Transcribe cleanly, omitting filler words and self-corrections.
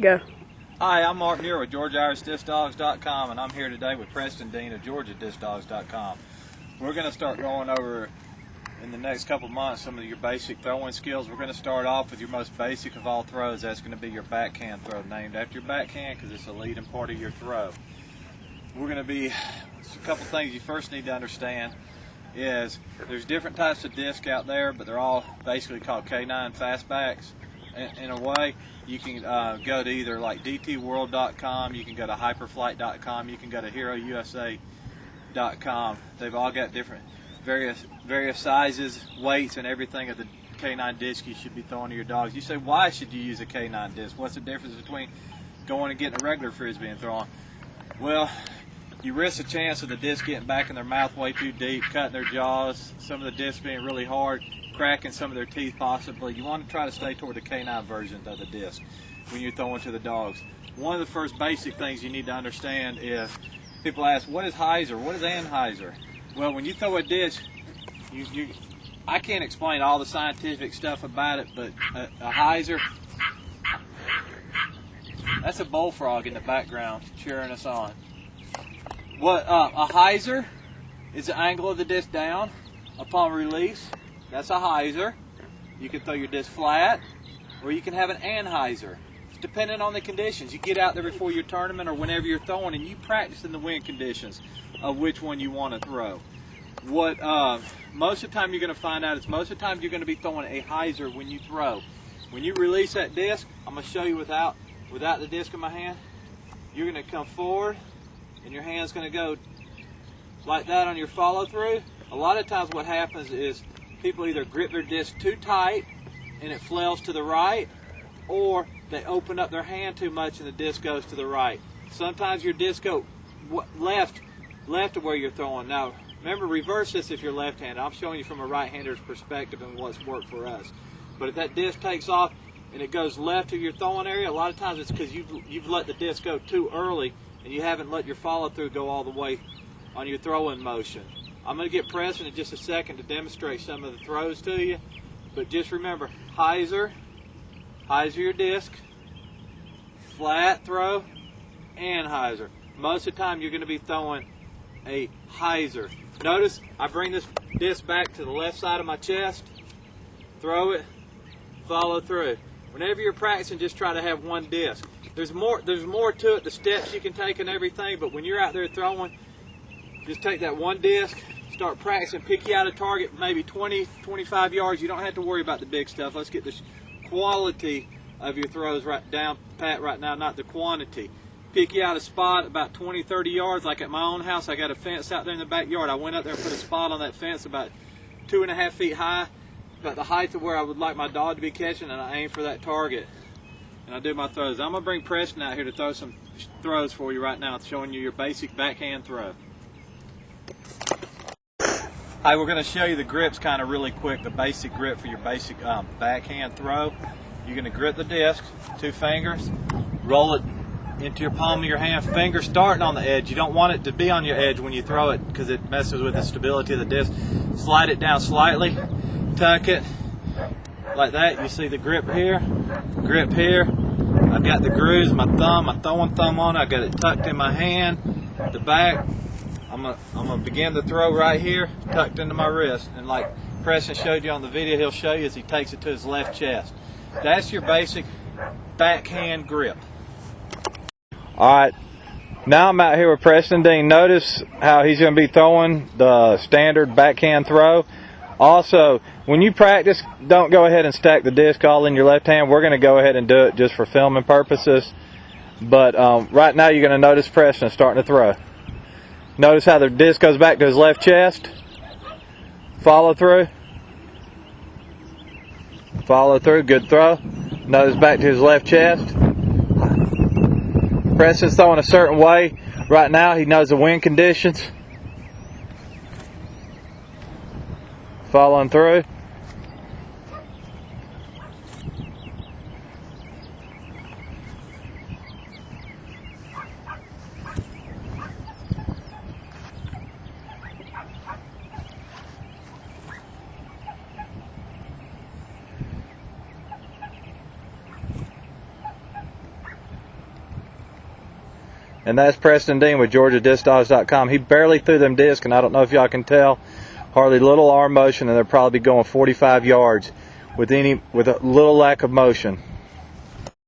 Go. Hi, I'm Mark Muir with GeorgiaIrishDiscDogs.com, and I'm here today with Preston Dean of GeorgiaDiscDogs.com. We're going to start going over in the next couple months some of your basic throwing skills. We're going to start off with your most basic of all throws. That's going to be your backhand throw, named after your backhand because it's a leading part of your throw. We're going to be, a couple things you first need to understand is there's different types of disc out there, but they're all basically called K9 fastbacks. In a way, you can go to either like dtworld.com, you can go to hyperflight.com, you can go to herousa.com. They've all got different various sizes, weights, and everything of the K9 disc you should be throwing to your dogs. You say, why should you use a K9 disc? What's the difference between going and getting a regular frisbee and throwing? Well, you risk the chance of the disc getting back in their mouth way too deep, cutting their jaws, some of the discs being really hard, cracking some of their teeth possibly. You want to try to stay toward the K9 version of the disc when you're throwing to the dogs. One of the first basic things you need to understand is, people ask, what is hyzer? What is anhyzer? Well, when you throw a disc, I can't explain all the scientific stuff about it, but a hyzer, that's a bullfrog in the background cheering us on. What a hyzer is the angle of the disc down upon release. That's a hyzer. You can throw your disc flat, or you can have an anhyzer. It's dependent on the conditions. You get out there before your tournament or whenever you're throwing, and you practice in the wind conditions of which one you want to throw. What most of the time you're going to find out is most of the time you're going to be throwing a hyzer when you throw. When you release that disc, I'm going to show you without the disc in my hand. You're going to come forward, and your hand's going to go like that on your follow through. A lot of times what happens is people either grip their disc too tight and it flails to the right, or they open up their hand too much and the disc goes to the right. Sometimes your disc goes left to where you're throwing. Now remember, reverse this if you're left-handed. I'm showing you from a right-hander's perspective and what's worked for us. But if that disc takes off and it goes left to your throwing area, a lot of times it's because you've let the disc go too early and you haven't let your follow-through go all the way on your throwing motion. I'm going to get Preston in just a second to demonstrate some of the throws to you. But just remember, hyzer your disc, flat throw, and hyzer. Most of the time you're going to be throwing a hyzer. Notice I bring this disc back to the left side of my chest, throw it, follow through. Whenever you're practicing, just try to have one disc. There's more to it, the steps you can take and everything, but when you're out there throwing, just take that one disc, start practicing, pick you out a target, maybe 20, 25 yards. You don't have to worry about the big stuff. Let's get the quality of your throws down pat right now, not the quantity. Pick you out a spot about 20, 30 yards, like at my own house. I got a fence out there in the backyard. I went up there and put a spot on that fence about 2.5 feet high, about the height of where I would like my dog to be catching, and I aim for that target. And I do my throws. I'm going to bring Preston out here to throw some throws for you right now, showing you your basic backhand throw. Hi, we're going to show you the grips kind of really quick, the basic grip for your basic backhand throw. You're going to grip the disc, 2 fingers, roll it into your palm of your hand, finger starting on the edge. You don't want it to be on your edge when you throw it because it messes with the stability of the disc. Slide it down slightly, tuck it like that. You see the grip here, I've got the grooves, my throwing thumb on it. I've got it tucked in my hand, the back. I'm gonna begin the throw right here, tucked into my wrist, and like Preston showed you on the video, he'll show you as he takes it to his left chest. That's your basic backhand grip. Alright, now I'm out here with Preston Dean. Notice how he's going to be throwing the standard backhand throw. Also, when you practice, don't go ahead and stack the disc all in your left hand. We're going to go ahead and do it just for filming purposes. But right now you're going to notice Preston starting to throw. Notice how the disc goes back to his left chest. Follow through, good throw. Notice back to his left chest. Preston's throwing a certain way. Right now he knows the wind conditions. Following through. And that's Preston Dean with GeorgiaDiscDogs.com. He barely threw them discs, and I don't know if y'all can tell, hardly little arm motion, and they'll probably be going 45 yards with a little lack of motion.